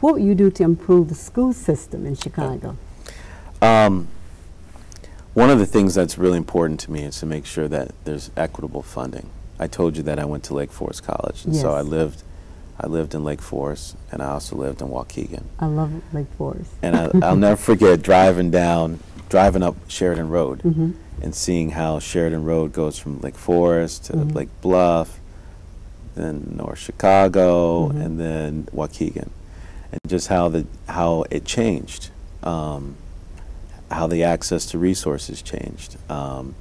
What would you do to improve the school system in Chicago? One of the things that's really important to me is to make sure that there's equitable funding. I told you that I went to Lake Forest College, and yes. so I lived in Lake Forest, and I also lived in Waukegan. I love Lake Forest. And I'll never forget driving up Sheridan Road, and seeing how Sheridan Road goes from Lake Forest to Lake Bluff, then North Chicago, and then Waukegan, and just how it changed, how the access to resources changed. So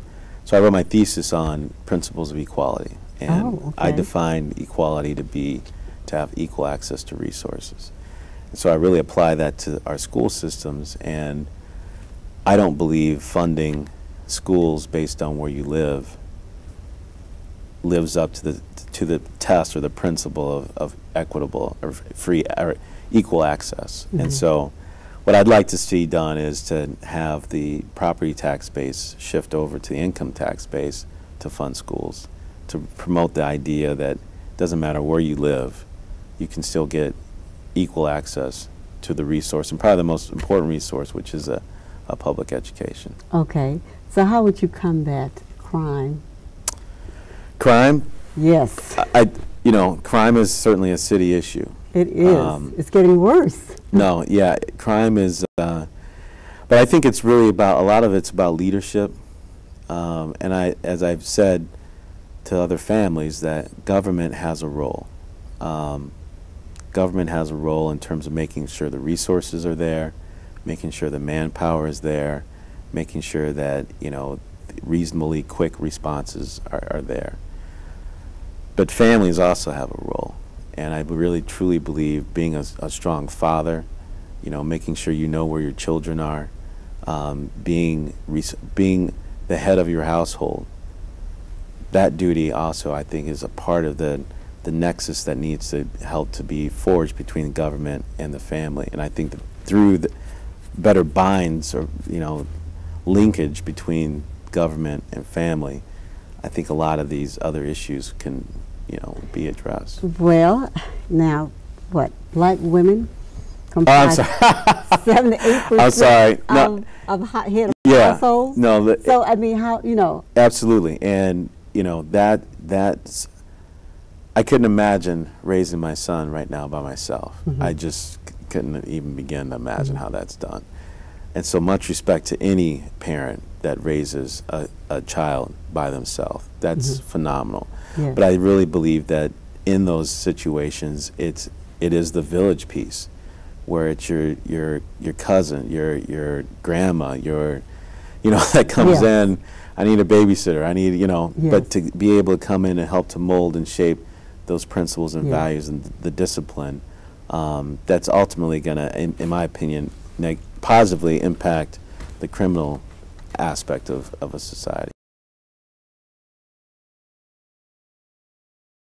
I wrote my thesis on principles of equality, and I defined equality to have equal access to resources. And so I really apply that to our school systems, and I don't believe funding schools based on where you lives up to the test or the principle of equitable or free or equal access. And so what I'd like to see done is to have the property tax base shift over to the income tax base to fund schools, to promote the idea that it doesn't matter where you live, you can still get equal access to the resource, and probably the most important resource, which is a public education. Okay. So how would you combat crime? Crime? Yes. You know, crime is certainly a city issue. It is. It's getting worse. No, yeah, crime is, but I think it's really about, a lot of it's about leadership. And as I've said to other families, that government has a role. Government has a role in terms of making sure the resources are there, making sure the manpower is there, making sure that, you know, reasonably quick responses are there. But families also have a role. And I really truly believe being a strong father, you know, making sure you know where your children are, being the head of your household, that duty also, I think, is a part of the nexus that needs to help to be forged between the government and the family. And I think that through the better binds or, you know, linkage between government and family, I think a lot of these other issues can, you know, be addressed. Well, now, what, black women comprise 7 to 8% I'm sorry. No, of head of yeah, households? No. So, I mean, how, you know. Absolutely. And, you know, that's, I couldn't imagine raising my son right now by myself. I just couldn't even begin to imagine how that's done. And so much respect to any parent that raises a child by themselves. That's phenomenal. Yes. But I really believe that in those situations, it is the village piece, where it's your cousin, your grandma, you know, that comes in. I need a babysitter. I need, you know, but to be able to come in and help to mold and shape those principles and values and the discipline, that's ultimately going to, in my opinion, positively impact the criminal aspect of a society.